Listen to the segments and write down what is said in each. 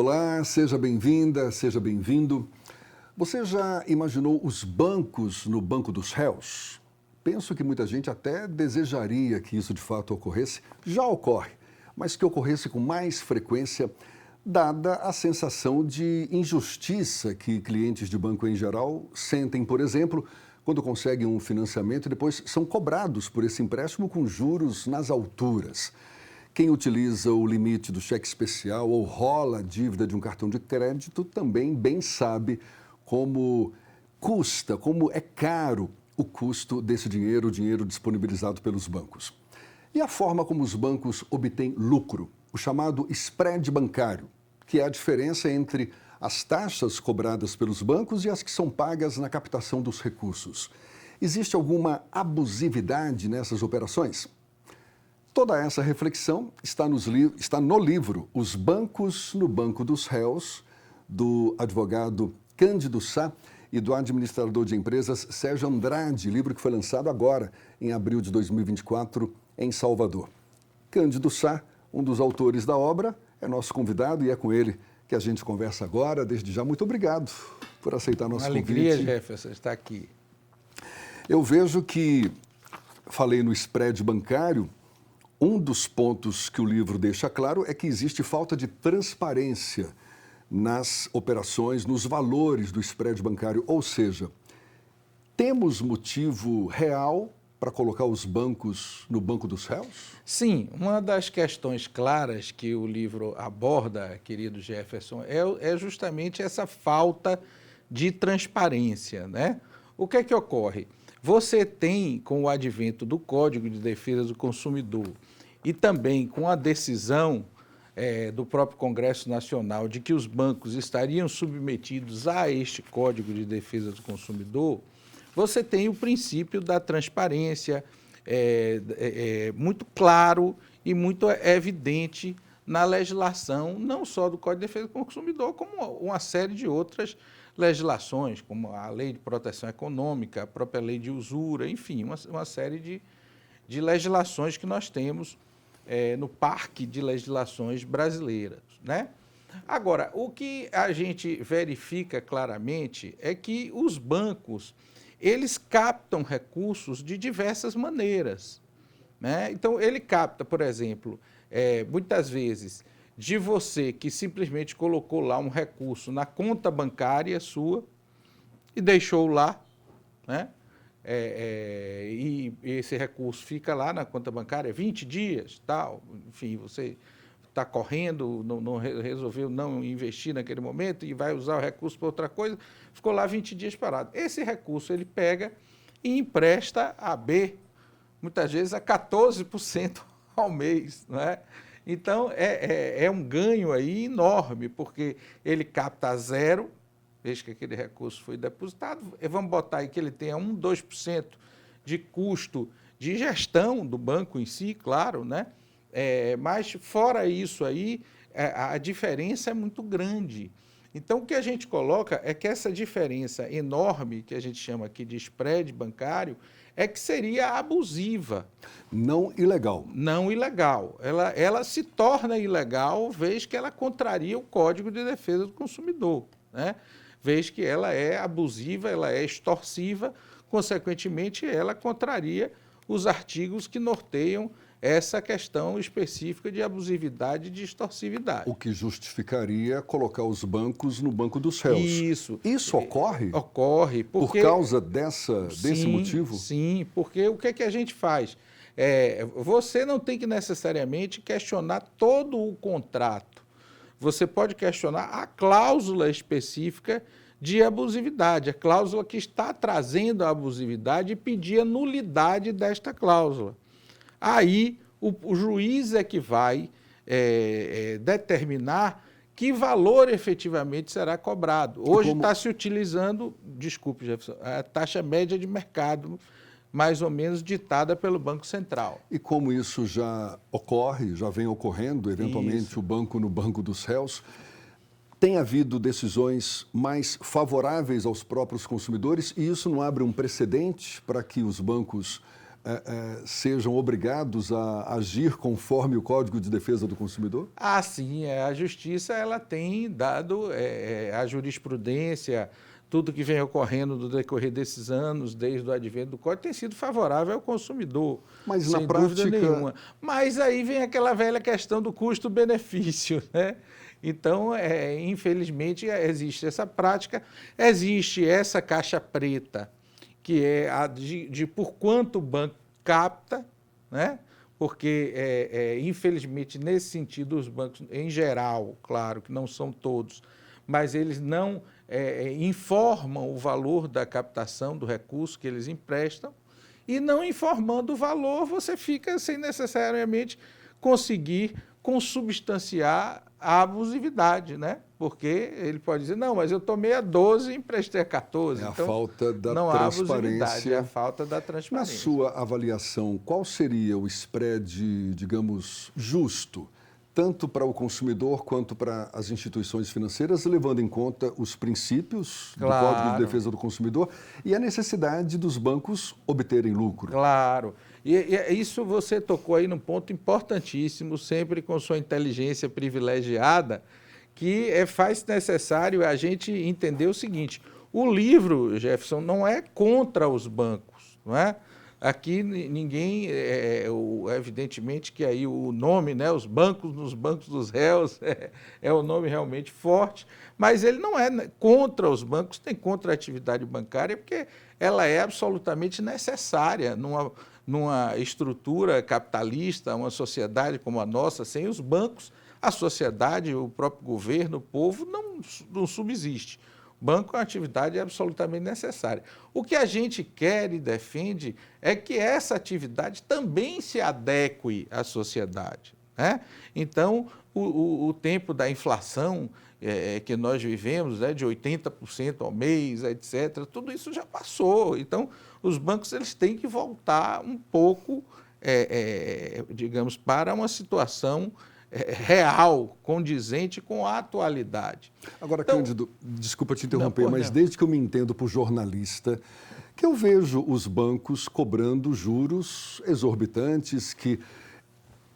Olá, seja bem-vinda, seja bem-vindo. Você já imaginou os bancos no banco dos réus? Penso que muita gente até desejaria que isso de fato ocorresse. Já ocorre, mas que ocorresse com mais frequência, dada a sensação de injustiça que clientes de banco em geral sentem, por exemplo, quando conseguem um financiamento e depois são cobrados por esse empréstimo com juros nas alturas. Quem utiliza o limite do cheque especial ou rola a dívida de um cartão de crédito também bem sabe como custa, como é caro o custo desse dinheiro, o dinheiro disponibilizado pelos bancos. E a forma como os bancos obtêm lucro, o chamado spread bancário, que é a diferença entre as taxas cobradas pelos bancos e as que são pagas na captação dos recursos. Existe alguma abusividade nessas operações? Toda essa reflexão está no livro Os Bancos no Banco dos Réus, do advogado Cândido Sá e do administrador de empresas Sérgio Andrade, livro que foi lançado agora, em abril de 2024, em Salvador. Cândido Sá, um dos autores da obra, é nosso convidado e é com ele que a gente conversa agora. Desde já, muito obrigado por aceitar nosso convite. Alegria, Jefferson, estar aqui. Eu vejo que, falei no spread bancário, um dos pontos que o livro deixa claro é que existe falta de transparência nas operações, nos valores do spread bancário. Ou seja, temos motivo real para colocar os bancos no banco dos réus? Sim, uma das questões claras que o livro aborda, querido Jefferson, é justamente essa falta de transparência, né? O que é que ocorre? Você tem, com o advento do Código de Defesa do Consumidor e também com a decisão do próprio Congresso Nacional de que os bancos estariam submetidos a este Código de Defesa do Consumidor, você tem o princípio da transparência muito claro e muito evidente na legislação, não só do Código de Defesa do Consumidor, como uma série de outras legislações, como a Lei de Proteção Econômica, a própria Lei de Usura, enfim, uma série de legislações que nós temos no parque de legislações brasileiras, né? Agora, o que a gente verifica claramente é que os bancos, eles captam recursos de diversas maneiras, né? Então, ele capta, por exemplo, muitas vezes, de você que simplesmente colocou lá um recurso na conta bancária sua e deixou lá, né? E esse recurso fica lá na conta bancária 20 dias, tal, enfim, você está correndo, não resolveu não investir naquele momento e vai usar o recurso para outra coisa, ficou lá 20 dias parado. Esse recurso ele pega e empresta a B, muitas vezes a 14% ao mês, né? Então, é um ganho aí enorme, porque ele capta a zero, desde que aquele recurso foi depositado, vamos botar aí que ele tenha 2% de custo de gestão do banco em si, claro, né? Mas fora isso aí, a diferença é muito grande. Então, o que a gente coloca é que essa diferença enorme, que a gente chama aqui de spread bancário, é que seria abusiva. Não ilegal. Não ilegal. Ela se torna ilegal, vez que ela contraria o Código de Defesa do Consumidor, né? Vez que ela é abusiva, ela é extorsiva, consequentemente, ela contraria os artigos que norteiam essa questão específica de abusividade e de extorsividade. O que justificaria colocar os bancos no banco dos réus. Isso. Isso ocorre? Ocorre. Porque, por causa desse motivo? Sim, porque o que é que a gente faz? Você não tem que necessariamente questionar todo o contrato. Você pode questionar a cláusula específica de abusividade, a cláusula que está trazendo a abusividade e pedir a nulidade desta cláusula. Aí o juiz é que vai determinar que valor efetivamente será cobrado. Hoje está se utilizando, desculpe, Jefferson, a taxa média de mercado, mais ou menos ditada pelo Banco Central. E como isso já ocorre, já vem ocorrendo, eventualmente, o banco no banco dos réus, tem havido decisões mais favoráveis aos próprios consumidores e isso não abre um precedente para que os bancos sejam obrigados a agir conforme o Código de Defesa do Consumidor? Ah, sim, a Justiça ela tem dado a jurisprudência, tudo que vem ocorrendo no decorrer desses anos, desde o advento do Código, tem sido favorável ao consumidor, Mas sem na prática... dúvida nenhuma. Mas aí vem aquela velha questão do custo-benefício, né? Então, infelizmente, existe essa prática, existe essa caixa preta, que é a de por quanto o banco capta, né? Porque, infelizmente, nesse sentido, os bancos, em geral, claro que não são todos, mas eles não informam o valor da captação do recurso que eles emprestam, e não informando o valor, você fica sem necessariamente conseguir consubstanciar a abusividade, né? Porque ele pode dizer, não, mas eu tomei a 12 e emprestei a 14. É a então, falta da não há abusividade, transparência. é a falta da Na transparência. sua avaliação, qual seria o spread, digamos, justo, tanto para o consumidor quanto para as instituições financeiras, levando em conta os princípios do Código de Defesa do Consumidor e a necessidade dos bancos obterem lucro? Claro. E isso você tocou aí num ponto importantíssimo, sempre com sua inteligência privilegiada, que faz necessário a gente entender o seguinte: o livro, Jefferson, não é contra os bancos, não é? Aqui ninguém, evidentemente que aí o nome, né, os bancos nos bancos dos réus, é um nome realmente forte, mas ele não é contra os bancos, nem contra a atividade bancária, porque ela é absolutamente necessária numa estrutura capitalista, uma sociedade como a nossa. Sem os bancos, a sociedade, o próprio governo, o povo não subsiste. Banco é uma atividade absolutamente necessária. O que a gente quer e defende é que essa atividade também se adeque à sociedade, né? Então, o tempo da inflação que nós vivemos, né, de 80% ao mês, etc., tudo isso já passou. Então, os bancos eles têm que voltar um pouco, digamos, para uma situação real, condizente com a atualidade. Agora, Então, Cândido, desculpa te interromper, mas desde que eu me entendo por jornalista, que eu vejo os bancos cobrando juros exorbitantes, que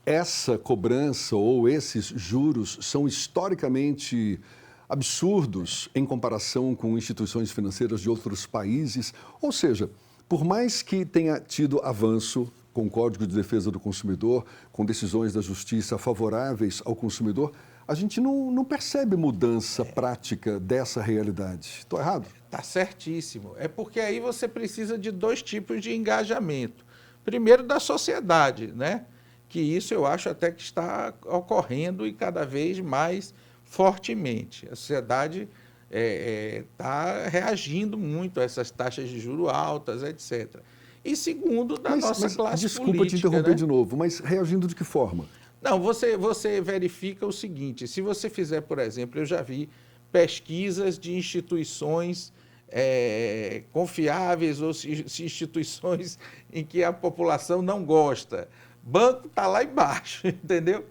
essa cobrança ou esses juros são historicamente absurdos em comparação com instituições financeiras de outros países. Ou seja, por mais que tenha tido avanço com o Código de Defesa do Consumidor, com decisões da Justiça favoráveis ao consumidor, a gente não percebe mudança prática dessa realidade. Estou errado? Está certíssimo. É porque aí você precisa de dois tipos de engajamento. Primeiro, da sociedade, né? Que isso eu acho até que está ocorrendo e cada vez mais fortemente. A sociedade está reagindo muito a essas taxas de juros altas, etc. E segundo, da nossa classe desculpa política. Te interromper, né? de novo, mas reagindo de que forma? Não, você verifica o seguinte: se você fizer, por exemplo, eu já vi pesquisas de instituições confiáveis ou instituições em que a população não gosta. Banco está lá embaixo, entendeu?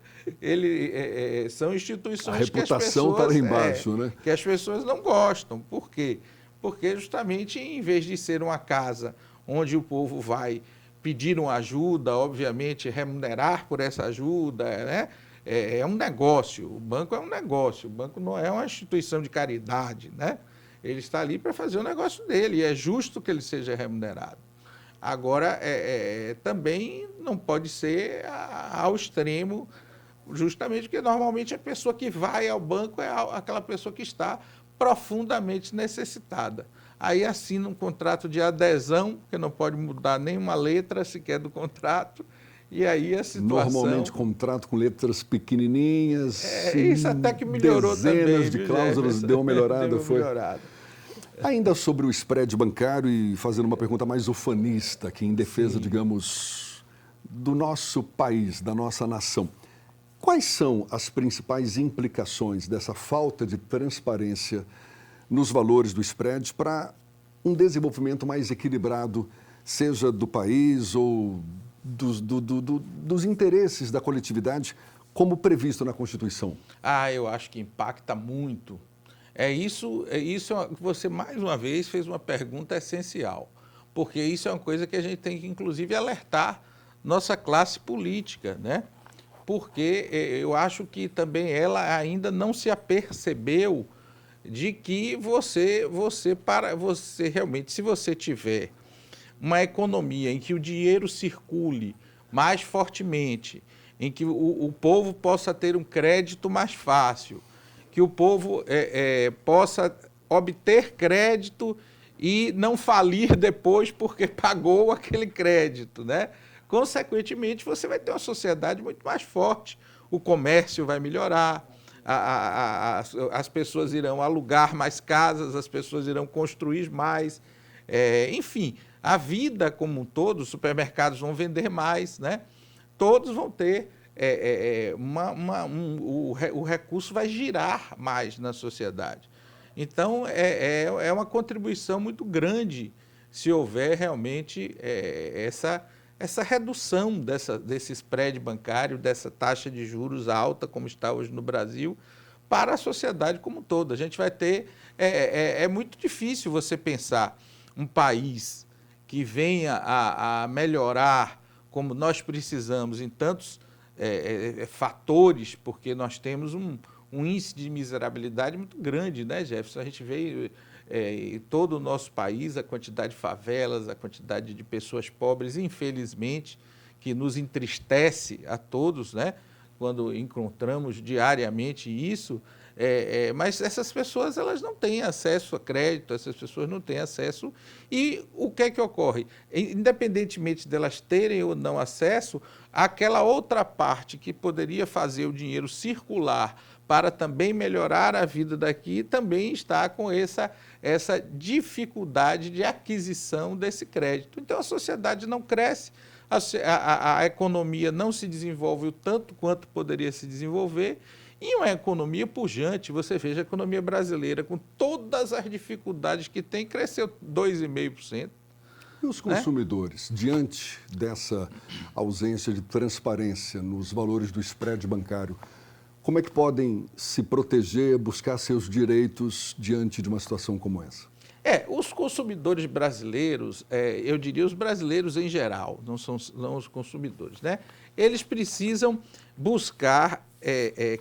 São instituições a reputação está lá embaixo, né? Que as pessoas não gostam. Por quê? Porque justamente em vez de ser uma casa onde o povo vai pedir uma ajuda, obviamente remunerar por essa ajuda, né? É um negócio, o banco é um negócio, o banco não é uma instituição de caridade, né? Ele está ali para fazer o negócio dele e é justo que ele seja remunerado. Agora, também não pode ser ao extremo, justamente porque normalmente a pessoa que vai ao banco é aquela pessoa que está profundamente necessitada. Aí assina um contrato de adesão, que não pode mudar nenhuma letra sequer do contrato, e aí a situação... Normalmente contrato com letras pequenininhas, isso até que melhorou dezenas também, de cláusulas, deu uma melhorada, deu foi? Melhorada. Ainda sobre o spread bancário e fazendo uma pergunta mais ufanista, aqui em defesa, digamos, do nosso país, da nossa nação. Quais são as principais implicações dessa falta de transparência nos valores do spread para um desenvolvimento mais equilibrado, seja do país ou dos interesses da coletividade, como previsto na Constituição? Eu acho que impacta muito. Isso você, mais uma vez, fez uma pergunta essencial. porque isso é uma coisa que a gente tem que, inclusive, alertar nossa classe política, né? Porque eu acho que também ela ainda não se apercebeu de que você realmente, se você tiver uma economia em que o dinheiro circule mais fortemente, em que o povo possa ter um crédito mais fácil, que o povo possa obter crédito e não falir depois porque pagou aquele crédito, né? Consequentemente, você vai ter uma sociedade muito mais forte, o comércio vai melhorar, as pessoas irão alugar mais casas, as pessoas irão construir mais, enfim, a vida como um todo, os supermercados vão vender mais, né? Todos vão ter, o recurso vai girar mais na sociedade. Então, é uma contribuição muito grande se houver realmente essa redução desse spread bancário, dessa taxa de juros alta, como está hoje no Brasil, para a sociedade como um todo. A gente vai ter... É muito difícil você pensar um país que venha a melhorar como nós precisamos em tantos fatores, porque nós temos um índice de miserabilidade muito grande, né, Jefferson? A gente vê em todo o nosso país a quantidade de favelas, a quantidade de pessoas pobres, infelizmente, que nos entristece a todos, né? Quando encontramos diariamente isso, mas essas pessoas elas não têm acesso a crédito, essas pessoas não têm acesso. E o que é que ocorre? Independentemente delas terem ou não acesso, aquela outra parte que poderia fazer o dinheiro circular para também melhorar a vida daqui, também está com essa dificuldade de aquisição desse crédito. Então, a sociedade não cresce, a economia não se desenvolve o tanto quanto poderia se desenvolver, e uma economia pujante. Você veja a economia brasileira, com todas as dificuldades que tem, cresceu 2,5%. E os consumidores, diante dessa ausência de transparência nos valores do spread bancário, como é que podem se proteger, buscar seus direitos diante de uma situação como essa? Os consumidores brasileiros, eu diria os brasileiros em geral, não os consumidores, né? Eles precisam buscar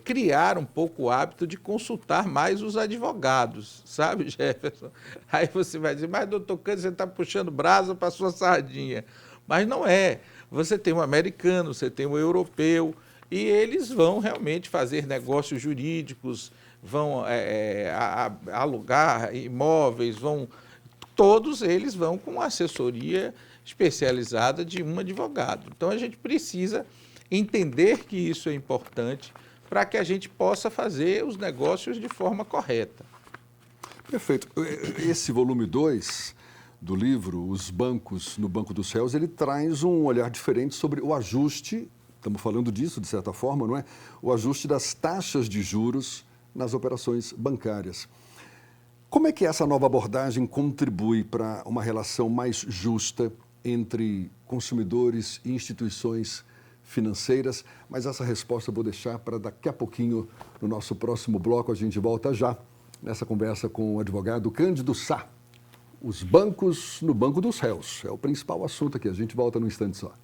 criar um pouco o hábito de consultar mais os advogados, sabe, Jefferson? Aí você vai dizer, mas doutor Cândido, você está puxando brasa para a sua sardinha. Mas não é. Você tem um americano, você tem um europeu, e eles vão realmente fazer negócios jurídicos, vão alugar imóveis, todos eles vão com assessoria especializada de um advogado. Então, a gente precisa entender que isso é importante para que a gente possa fazer os negócios de forma correta. Perfeito. Esse volume 2 do livro, Os Bancos no Banco dos Réus, ele traz um olhar diferente sobre o ajuste, estamos falando disso de certa forma, não é? O ajuste das taxas de juros nas operações bancárias. Como é que essa nova abordagem contribui para uma relação mais justa entre consumidores e instituições financeiras? Mas essa resposta eu vou deixar para daqui a pouquinho, no nosso próximo bloco. A gente volta já nessa conversa com o advogado Cândido Sá. Os bancos no Banco dos Réus. É o principal assunto aqui. A gente volta num instante só.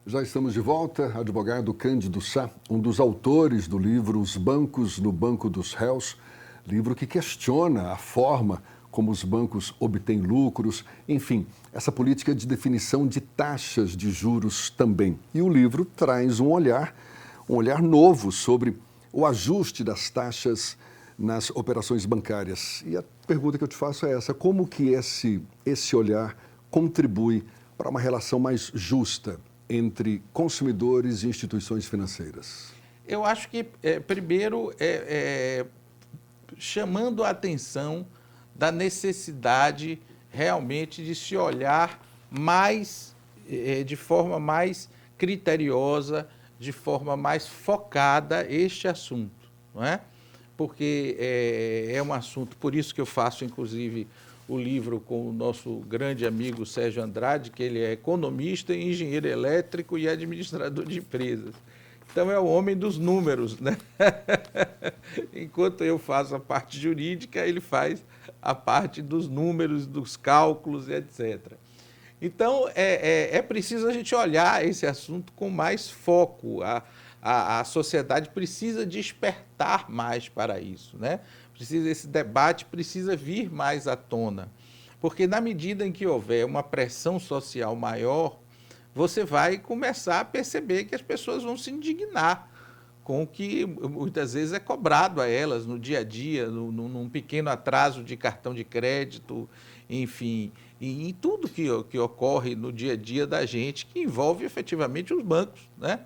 Já estamos de volta, advogado Cândido Sá, um dos autores do livro Os Bancos no Banco dos Réus, livro que questiona a forma como os bancos obtêm lucros, enfim, essa política de definição de taxas de juros também. E o livro traz um olhar novo sobre o ajuste das taxas nas operações bancárias. E a pergunta que eu te faço é essa: como que esse olhar contribui para uma relação mais justa entre consumidores e instituições financeiras? Eu acho que, primeiro, chamando a atenção da necessidade realmente de se olhar mais, de forma mais criteriosa, de forma mais focada este assunto, não é? Porque é um assunto, por isso que eu faço, inclusive, o livro com o nosso grande amigo Sérgio Andrade, que ele é economista, engenheiro elétrico e administrador de empresas. Então, é o homem dos números, né? Enquanto eu faço a parte jurídica, ele faz a parte dos números, dos cálculos, etc. Então, é preciso a gente olhar esse assunto com mais foco. A sociedade precisa despertar mais para isso, né? Esse debate precisa vir mais à tona, porque na medida em que houver uma pressão social maior, você vai começar a perceber que as pessoas vão se indignar com o que muitas vezes é cobrado a elas no dia a dia, num pequeno atraso de cartão de crédito, enfim, e em tudo que ocorre no dia a dia da gente, que envolve efetivamente os bancos, né?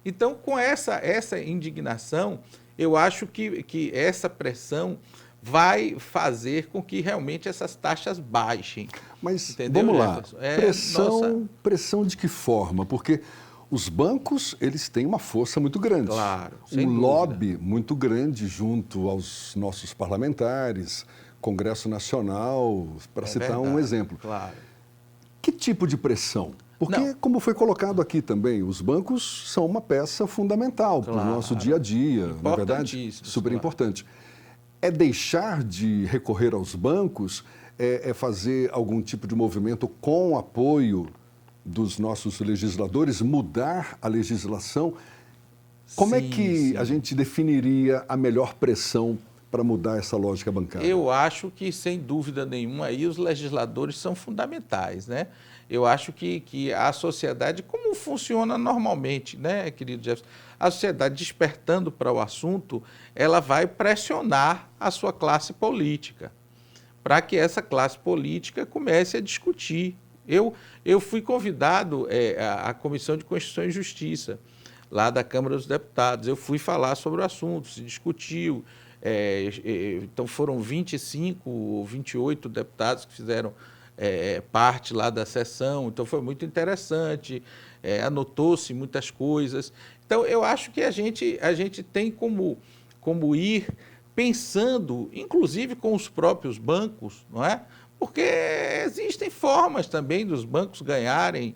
Então, com essa indignação, eu acho que essa pressão vai fazer com que realmente essas taxas baixem. Mas entendeu, vamos lá, Jefferson? Pressão de que forma? Porque os bancos, eles têm uma força muito grande. Claro, sem um dúvida. lobby muito grande junto aos nossos parlamentares, Congresso Nacional, para citar um exemplo. Claro. Que tipo de pressão? Porque, Não. como foi colocado aqui também, os bancos são uma peça fundamental para o nosso dia a dia, não é verdade? Super importante. É deixar de recorrer aos bancos, é fazer algum tipo de movimento com o apoio dos nossos legisladores, mudar a legislação. Como é que a gente definiria a melhor pressão para mudar essa lógica bancária? Eu acho que, sem dúvida nenhuma, aí os legisladores são fundamentais, né? Eu acho que a sociedade, como funciona normalmente, né, querido Jefferson? A sociedade despertando para o assunto, ela vai pressionar a sua classe política, para que essa classe política comece a discutir. Eu fui convidado à Comissão de Constituição e Justiça, lá da Câmara dos Deputados. Eu fui falar sobre o assunto, se discutiu. Então, foram 25 ou 28 deputados que fizeram parte lá da sessão, então foi muito interessante, anotou-se muitas coisas. Então, eu acho que a gente tem como ir pensando, inclusive com os próprios bancos, não é? Porque existem formas também dos bancos ganharem,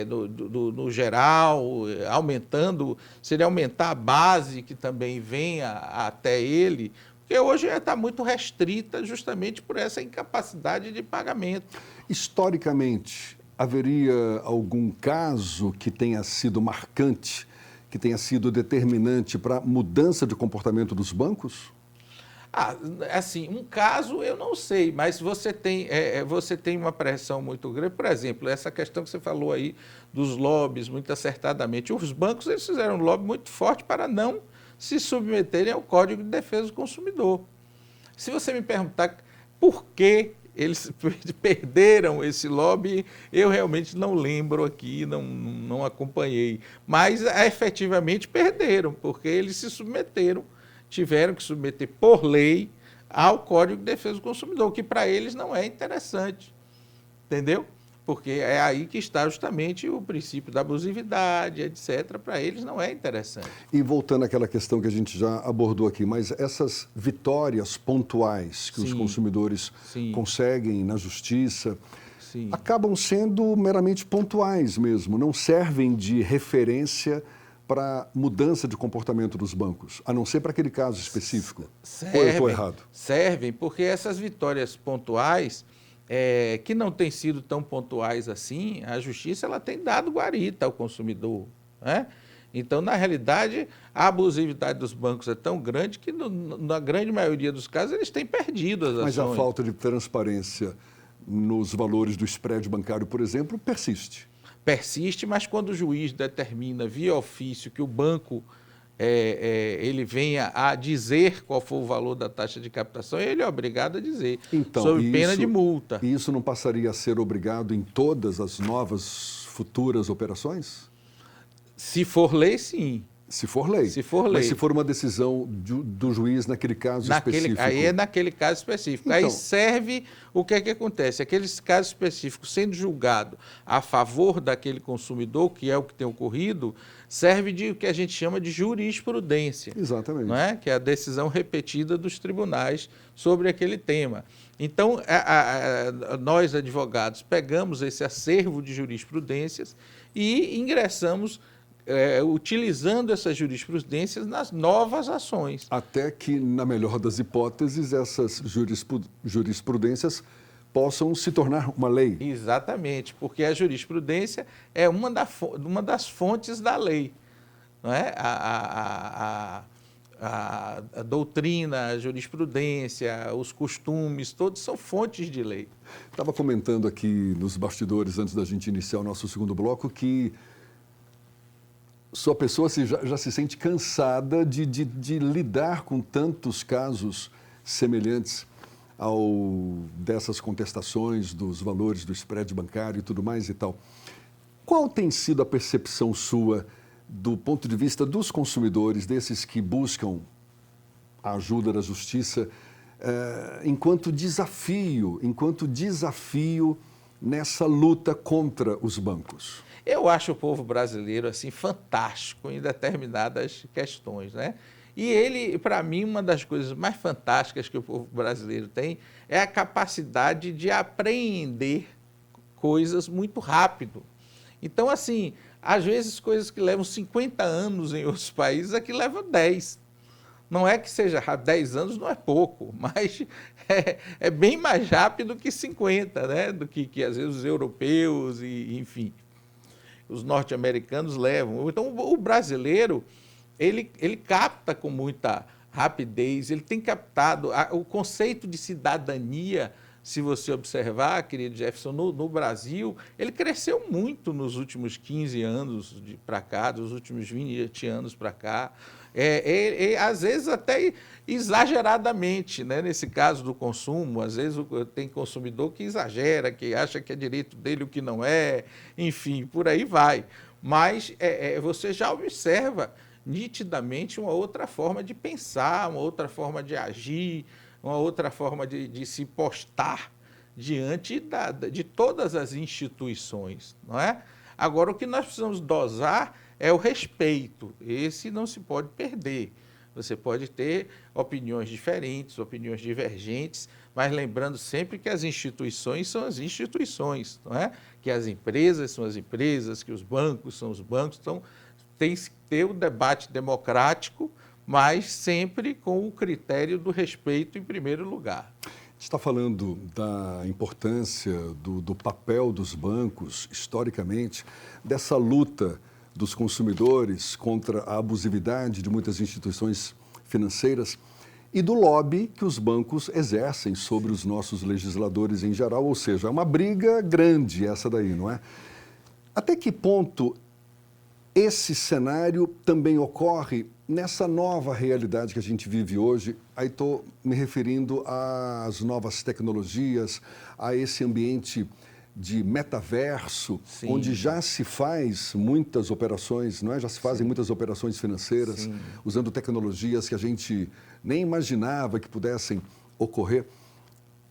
no geral, aumentando, seria aumentar a base que também venha até ele, porque hoje está muito restrita justamente por essa incapacidade de pagamento. Historicamente, haveria algum caso que tenha sido marcante, que tenha sido determinante para a mudança de comportamento dos bancos? Assim, um caso eu não sei, mas você tem uma pressão muito grande. Por exemplo, essa questão que você falou aí dos lobbies, muito acertadamente. Os bancos eles fizeram um lobby muito forte para não se submeterem ao Código de Defesa do Consumidor. Se você me perguntar por que eles perderam esse lobby, eu realmente não lembro aqui, não acompanhei. Mas efetivamente perderam, porque eles se submeteram, tiveram que submeter por lei ao Código de Defesa do Consumidor, que para eles não é interessante, entendeu? Porque é aí que está justamente o princípio da abusividade, etc. Para eles não é interessante. E voltando àquela questão que a gente já abordou aqui, mas essas vitórias pontuais que os consumidores conseguem na justiça acabam sendo meramente pontuais mesmo, não servem de referência para mudança de comportamento dos bancos, a não ser para aquele caso específico. Ou eu estou errado? Servem, porque essas vitórias pontuais, que não têm sido tão pontuais assim, a justiça ela tem dado guarita ao consumidor, né? Então, na realidade, a abusividade dos bancos é tão grande que, na grande maioria dos casos, eles têm perdido as ações. Mas a falta de transparência nos valores do spread bancário, por exemplo, persiste. Persiste, mas quando o juiz determina via ofício que o banco ele venha a dizer qual for o valor da taxa de captação, ele é obrigado a dizer, então, sob pena de multa. E isso não passaria a ser obrigado em todas as novas futuras operações? Se for lei, sim. Se for lei. Se for lei. Mas se for uma decisão do juiz naquele caso específico. Aí é naquele caso específico. Então, aí serve o que é que acontece? Aqueles casos específicos sendo julgado a favor daquele consumidor, que é o que tem ocorrido, serve de o que a gente chama de jurisprudência. Exatamente. Não é? Que é a decisão repetida dos tribunais sobre aquele tema. Então, nós, advogados, pegamos esse acervo de jurisprudências e ingressamos utilizando essas jurisprudências nas novas ações. Até que, na melhor das hipóteses, essas jurisprudências possam se tornar uma lei. Exatamente, porque a jurisprudência é uma das fontes da lei. Não é? A doutrina, a jurisprudência, os costumes, todos são fontes de lei. Estava comentando aqui nos bastidores, antes da gente iniciar o nosso segundo bloco, que sua pessoa já se sente cansada de lidar com tantos casos semelhantes dessas contestações dos valores do spread bancário e tudo mais e tal. Qual tem sido a percepção sua do ponto de vista dos consumidores, desses que buscam a ajuda da justiça, enquanto desafio nessa luta contra os bancos? Eu acho o povo brasileiro assim fantástico em determinadas questões, né? E ele, para mim, uma das coisas mais fantásticas que o povo brasileiro tem é a capacidade de apreender coisas muito rápido. Então, assim, às vezes coisas que levam 50 anos em outros países, aqui levam 10. Não é que seja 10 anos, não é pouco, mas é bem mais rápido que 50, né? Do que às vezes os europeus e, enfim, os norte-americanos levam. Então, o brasileiro, ele capta com muita rapidez, ele tem captado o conceito de cidadania. Se você observar, querido Jefferson, no Brasil, ele cresceu muito nos últimos 15 anos para cá, dos últimos 20 anos para cá. Às vezes até exageradamente, né? Nesse caso do consumo, às vezes tem consumidor que exagera, que acha que é direito dele o que não é, enfim, por aí vai. Mas você já observa nitidamente uma outra forma de pensar, uma outra forma de agir, uma outra forma de se postar diante de todas as instituições, não é? Agora, o que nós precisamos dosar é o respeito. Esse não se pode perder. Você pode ter opiniões diferentes, opiniões divergentes, mas lembrando sempre que as instituições são as instituições, não é? Que as empresas são as empresas, que os bancos são os bancos. Então, tem que ter um debate democrático, mas sempre com o critério do respeito em primeiro lugar. A gente está falando da importância do papel dos bancos, historicamente, dessa luta dos consumidores contra a abusividade de muitas instituições financeiras e do lobby que os bancos exercem sobre os nossos legisladores em geral, ou seja, é uma briga grande essa daí, não é? Até que ponto esse cenário também ocorre nessa nova realidade que a gente vive hoje? Aí estou me referindo às novas tecnologias, a esse ambiente de metaverso, sim, onde já se faz muitas operações, não é? Já se fazem, sim, muitas operações financeiras, sim, usando tecnologias que a gente nem imaginava que pudessem ocorrer.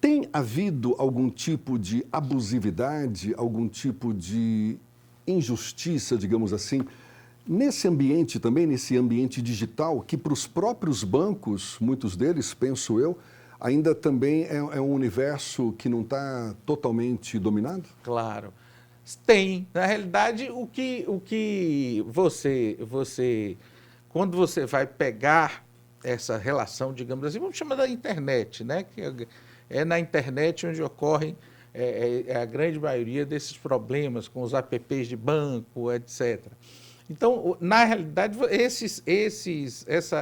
Tem havido algum tipo de abusividade, algum tipo de injustiça, digamos assim, nesse ambiente também, nesse ambiente digital, que para os próprios bancos, muitos deles, penso eu, ainda também é um universo que não está totalmente dominado? Claro. Tem. Na realidade, o que você, quando você vai pegar essa relação, digamos assim, vamos chamar da internet, né? Que é na internet onde ocorrem a grande maioria desses problemas com os apps de banco, etc. Então, na realidade,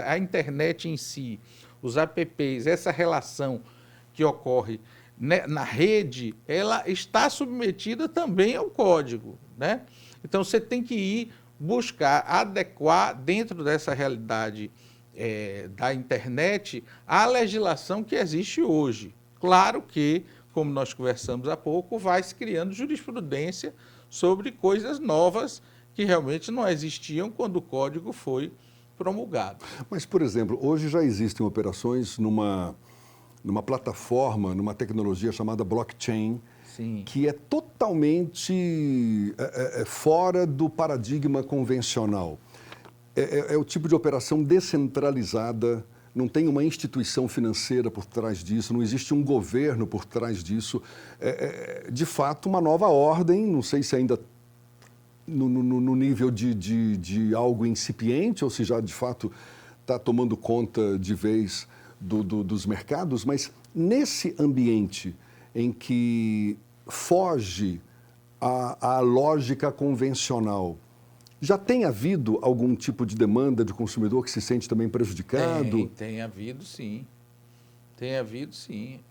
a internet em si, os apps, essa relação que ocorre, né, na rede, ela está submetida também ao código, né? Então, você tem que ir buscar adequar dentro dessa realidade da internet a legislação que existe hoje. Claro que, como nós conversamos há pouco, vai se criando jurisprudência sobre coisas novas que realmente não existiam quando o código foi promulgado. Mas, por exemplo, hoje já existem operações numa plataforma, numa tecnologia chamada blockchain, Sim. que é totalmente fora do paradigma convencional. É o tipo de operação descentralizada, não tem uma instituição financeira por trás disso, não existe um governo por trás disso. De fato, uma nova ordem, não sei se ainda no nível de algo incipiente ou se já, de fato, está tomando conta de vez dos mercados, mas nesse ambiente em que foge a lógica convencional, já tem havido algum tipo de demanda de consumidor que se sente também prejudicado? Tem havido, sim. Tem havido, sim.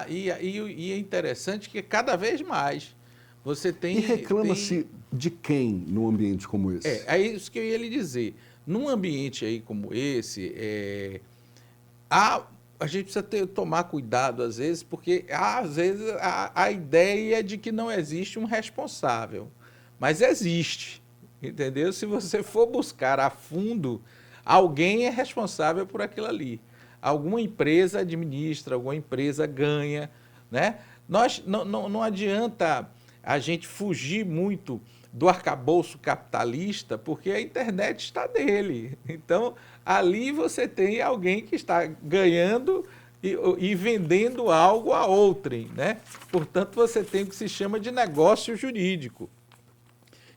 E é interessante que cada vez mais você tem... E reclama-se de quem num ambiente como esse? É isso que eu ia lhe dizer. Num ambiente aí como esse, a gente precisa tomar cuidado, às vezes, porque às vezes a ideia de que não existe um responsável, mas existe, entendeu? Se você for buscar a fundo, alguém é responsável por aquilo ali. Alguma empresa administra, alguma empresa ganha, né? Não adianta a gente fugir muito do arcabouço capitalista, porque a internet está dele. Então, ali você tem alguém que está ganhando e vendendo algo a outrem, né? Portanto, você tem o que se chama de negócio jurídico,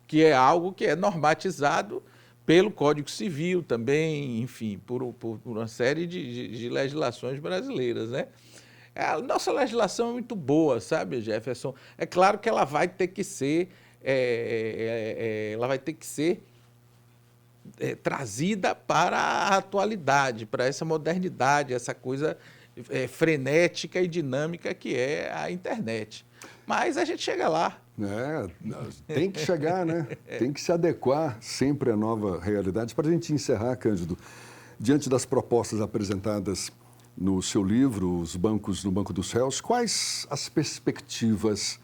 que é algo que é normatizado pelo Código Civil também, enfim, por uma série de legislações brasileiras, né? A nossa legislação é muito boa, sabe, Jefferson? É claro que ela vai ter que ser trazida para a atualidade, para essa modernidade, essa coisa frenética e dinâmica que é a internet. Mas a gente chega lá. Tem que chegar, né? Tem que se adequar sempre à nova realidade. Para a gente encerrar, Cândido, diante das propostas apresentadas no seu livro, Os Bancos no Banco dos Réus, quais as perspectivas,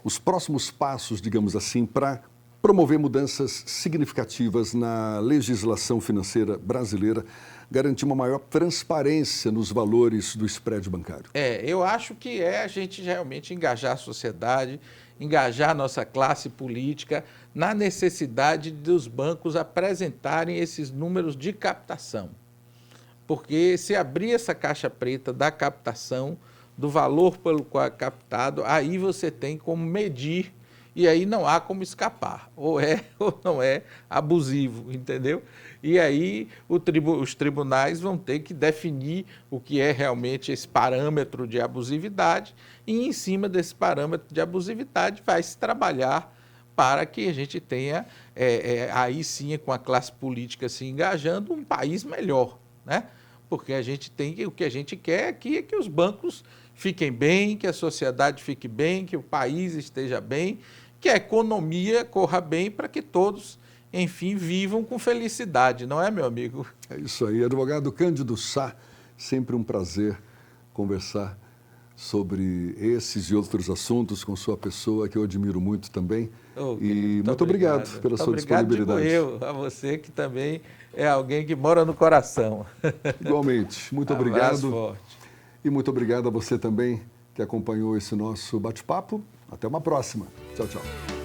os próximos passos, digamos assim, para promover mudanças significativas na legislação financeira brasileira, garantir uma maior transparência nos valores do spread bancário? Eu acho que a gente realmente engajar a sociedade, engajar a nossa classe política na necessidade dos bancos apresentarem esses números de captação. Porque se abrir essa caixa preta da captação, do valor pelo qual é captado, aí você tem como medir e aí não há como escapar, ou é ou não é abusivo, entendeu? E aí os tribunais vão ter que definir o que é realmente esse parâmetro de abusividade e em cima desse parâmetro de abusividade vai se trabalhar para que a gente tenha, aí sim, com a classe política se engajando, um país melhor, né? Porque o que a gente quer aqui é que os bancos fiquem bem, que a sociedade fique bem, que o país esteja bem, que a economia corra bem para que todos, enfim, vivam com felicidade, não é, meu amigo? É isso aí. Advogado Cândido Sá, sempre um prazer conversar sobre esses e outros assuntos com sua pessoa, que eu admiro muito também. E muito obrigado pela sua disponibilidade. Digo eu, a você que também é alguém que mora no coração. Igualmente. Muito Abraço obrigado. forte. E muito obrigado a você também que acompanhou esse nosso bate-papo. Até uma próxima. Tchau, tchau.